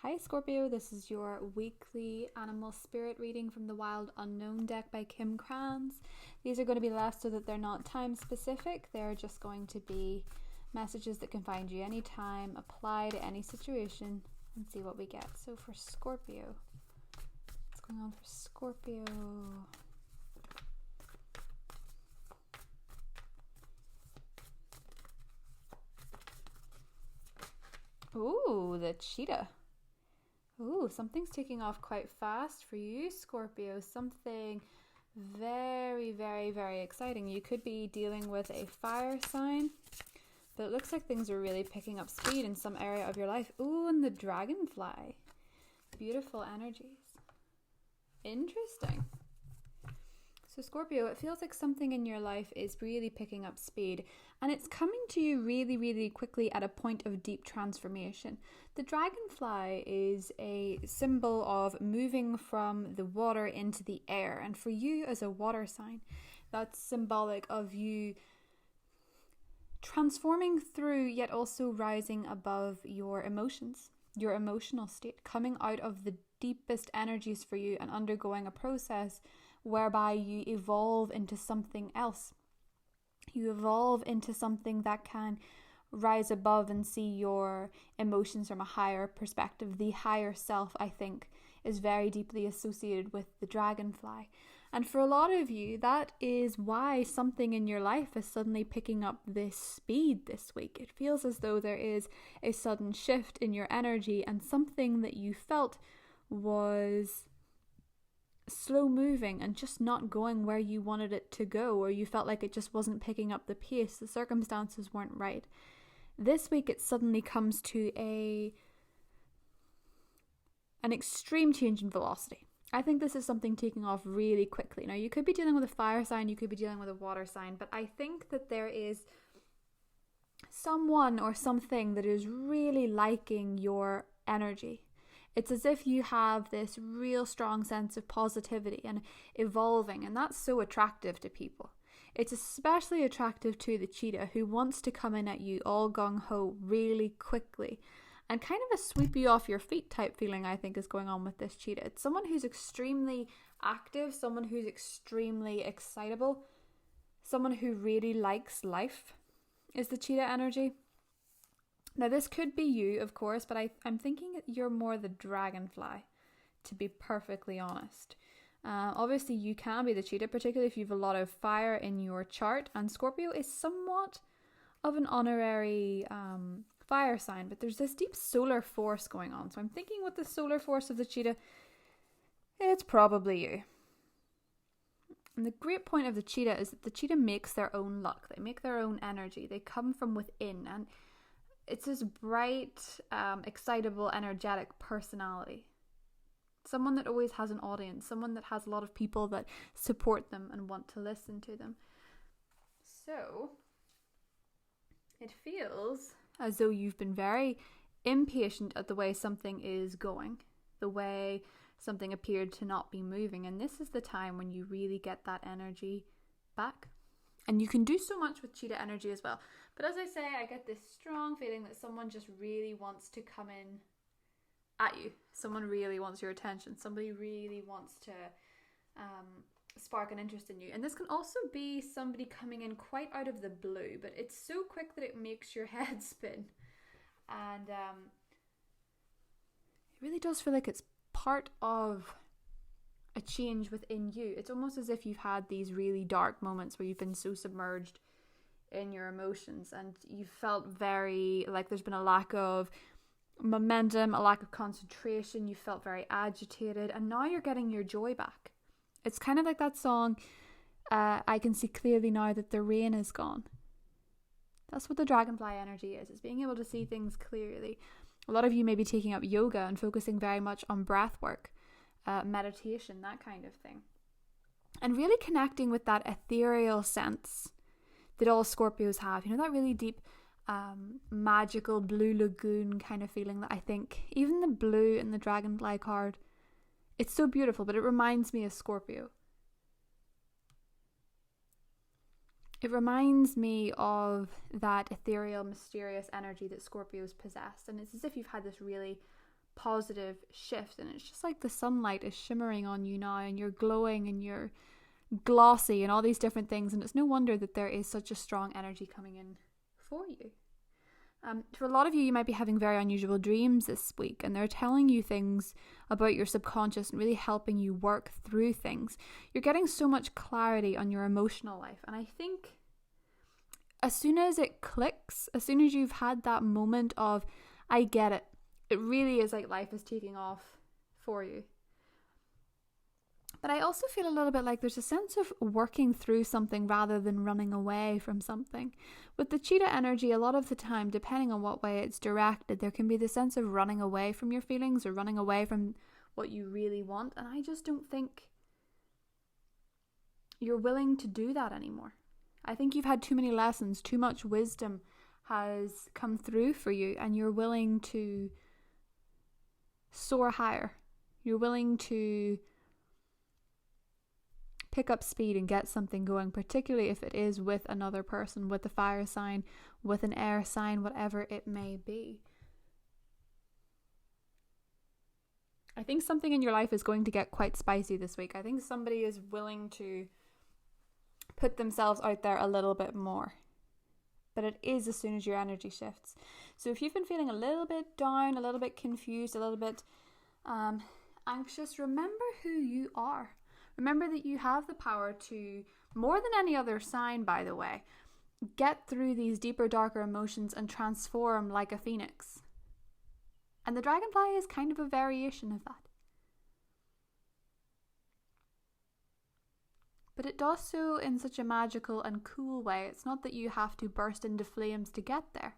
Hi Scorpio, this is your weekly animal spirit reading from the Wild Unknown deck by Kim Kranz. These are going to be left so that they're not time specific. They're just going to be messages that can find you anytime, apply to any situation, and see what we get. So for Scorpio, what's going on for Scorpio? Ooh, the cheetah. Ooh, something's taking off quite fast for you, Scorpio. Something very, very, very exciting. You could be dealing with a fire sign, but it looks like things are really picking up speed in some area of your life. Ooh, and the dragonfly. Beautiful energies. Interesting. So Scorpio, it feels like something in your life is really picking up speed, and it's coming to you really, really quickly at a point of deep transformation. The dragonfly is a symbol of moving from the water into the air, and for you as a water sign, that's symbolic of you transforming through, yet also rising above your emotions, your emotional state, coming out of the deepest energies for you and undergoing a process whereby you evolve into something else. You evolve into something that can rise above and see your emotions from a higher perspective. The higher self, I think, is very deeply associated with the dragonfly. And for a lot of you, that is why something in your life is suddenly picking up this speed this week. It feels as though there is a sudden shift in your energy, and something that you felt was slow moving and just not going where you wanted it to go, or you felt like it just wasn't picking up the pace, the circumstances weren't right. This week it suddenly comes to an extreme change in velocity. I think this is something taking off really quickly. Now, you could be dealing with a fire sign, you could be dealing with a water sign, but I think that there is someone or something that is really liking your energy. It's as if you have this real strong sense of positivity and evolving, and that's so attractive to people. It's especially attractive to the cheetah, who wants to come in at you all gung-ho really quickly, and kind of a sweep you off your feet type feeling, I think, is going on with this cheetah. It's someone who's extremely active, someone who's extremely excitable, someone who really likes life is the cheetah energy. Now, this could be you, of course, but I'm thinking you're more the dragonfly, to be perfectly honest. Obviously, you can be the cheetah, particularly if you have a lot of fire in your chart, and Scorpio is somewhat of an honorary fire sign, but there's this deep solar force going on. So I'm thinking with the solar force of the cheetah, it's probably you. And the great point of the cheetah is that the cheetah makes their own luck. They make their own energy. They come from within, and it's this bright, excitable, energetic personality. Someone that always has an audience. Someone that has a lot of people that support them and want to listen to them. So, it feels as though you've been very impatient at the way something is going. The way something appeared to not be moving. And this is the time when you really get that energy back. And you can do so much with cheetah energy as well. But as I say, I get this strong feeling that someone just really wants to come in at you. Someone really wants your attention. Somebody really wants to spark an interest in you. And this can also be somebody coming in quite out of the blue, but it's so quick that it makes your head spin. And it really does feel like it's part of a change within you. It's almost as if you've had these really dark moments where you've been so submerged in your emotions, and you felt very like there's been a lack of momentum, a lack of concentration. You felt very agitated, and now you're getting your joy back. It's kind of like that song, I can see clearly now that the rain is gone. That's what the dragonfly energy is. It's being able to see things clearly. A lot of you may be taking up yoga and focusing very much on breath work, meditation, that kind of thing, and really connecting with that ethereal sense that all Scorpios have. You know, that really deep magical blue lagoon kind of feeling that I think even the blue in the dragonfly card, it's so beautiful, but it reminds me of Scorpio. It reminds me of that ethereal, mysterious energy that Scorpios possess, and it's as if you've had this really positive shift, and it's just like the sunlight is shimmering on you now, and you're glowing and you're glossy and all these different things, and it's no wonder that there is such a strong energy coming in for you. For a lot of you, you might be having very unusual dreams this week, and they're telling you things about your subconscious and really helping you work through things. You're getting so much clarity on your emotional life, and I think as soon as it clicks, as soon as you've had that moment of, I get it, it really is like life is taking off for you. But I also feel a little bit like there's a sense of working through something rather than running away from something. With the cheetah energy, a lot of the time, depending on what way it's directed, there can be the sense of running away from your feelings or running away from what you really want. And I just don't think you're willing to do that anymore. I think you've had too many lessons, too much wisdom has come through for you, and you're willing to soar higher. You're willing to pick up speed and get something going, particularly if it is with another person, with a fire sign, with an air sign, whatever it may be. I think something in your life is going to get quite spicy this week. I think somebody is willing to put themselves out there a little bit more. But it is as soon as your energy shifts. So if you've been feeling a little bit down, a little bit confused, a little bit anxious, remember who you are. Remember that you have the power to, more than any other sign, by the way, get through these deeper, darker emotions and transform like a phoenix. And the dragonfly is kind of a variation of that. But it does so in such a magical and cool way. It's not that you have to burst into flames to get there.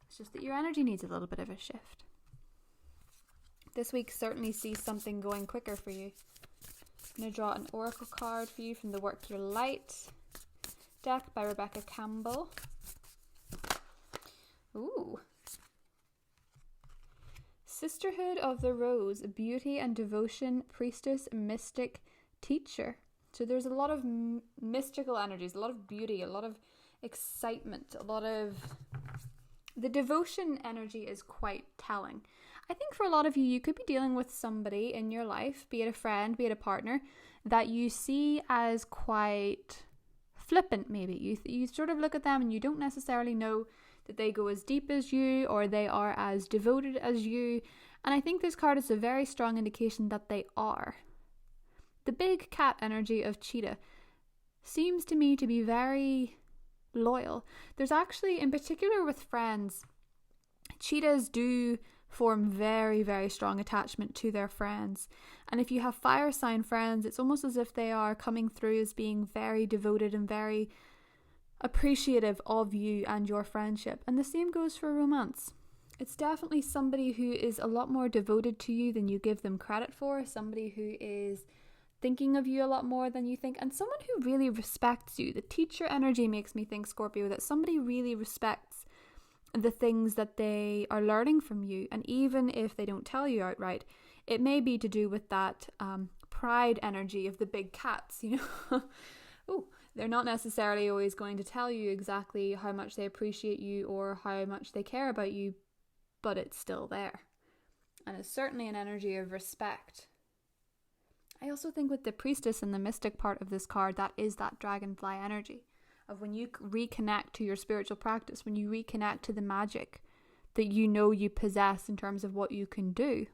It's just that your energy needs a little bit of a shift. This week certainly sees something going quicker for you. I'm going to draw an oracle card for you from the Work Your Light deck by Rebecca Campbell. Ooh. Sisterhood of the Rose, Beauty and Devotion, Priestess, Mystic, Teacher. So there's a lot of mystical energies, a lot of beauty, a lot of excitement, a lot of... The devotion energy is quite telling. I think for a lot of you, you could be dealing with somebody in your life, be it a friend, be it a partner, that you see as quite flippant maybe. You sort of look at them and you don't necessarily know that they go as deep as you or they are as devoted as you. And I think this card is a very strong indication that they are. The big cat energy of cheetah seems to me to be very loyal. There's actually, in particular with friends, cheetahs do form very, very strong attachment to their friends. And if you have fire sign friends, it's almost as if they are coming through as being very devoted and very appreciative of you and your friendship. And the same goes for romance. It's definitely somebody who is a lot more devoted to you than you give them credit for, somebody who is thinking of you a lot more than you think, and someone who really respects you. The teacher energy makes me think, Scorpio, that somebody really respects the things that they are learning from you. And even if they don't tell you outright, it may be to do with that pride energy of the big cats, you know. Oh, they're not necessarily always going to tell you exactly how much they appreciate you or how much they care about you, but it's still there. And it's certainly an energy of respect. I also think with the priestess and the mystic part of this card, that is that dragonfly energy of when you reconnect to your spiritual practice, when you reconnect to the magic that you know you possess in terms of what you can do.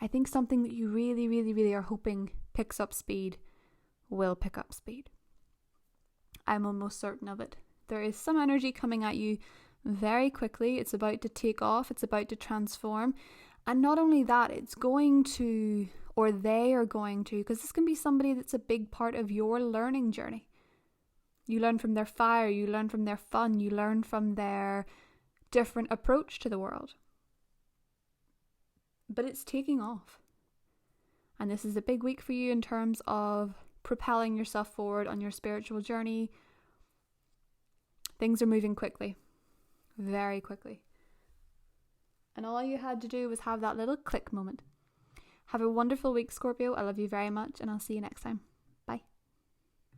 I think something that you really, really, really are hoping picks up speed will pick up speed. I'm almost certain of it. There is some energy coming at you very quickly. It's about to take off. It's about to transform. And not only that, it's going to, or they are going to, because this can be somebody that's a big part of your learning journey. You learn from their fire, you learn from their fun, you learn from their different approach to the world. But it's taking off. And this is a big week for you in terms of propelling yourself forward on your spiritual journey. Things are moving quickly, very quickly. And all you had to do was have that little click moment. Have a wonderful week, Scorpio. I love you very much, and I'll see you next time.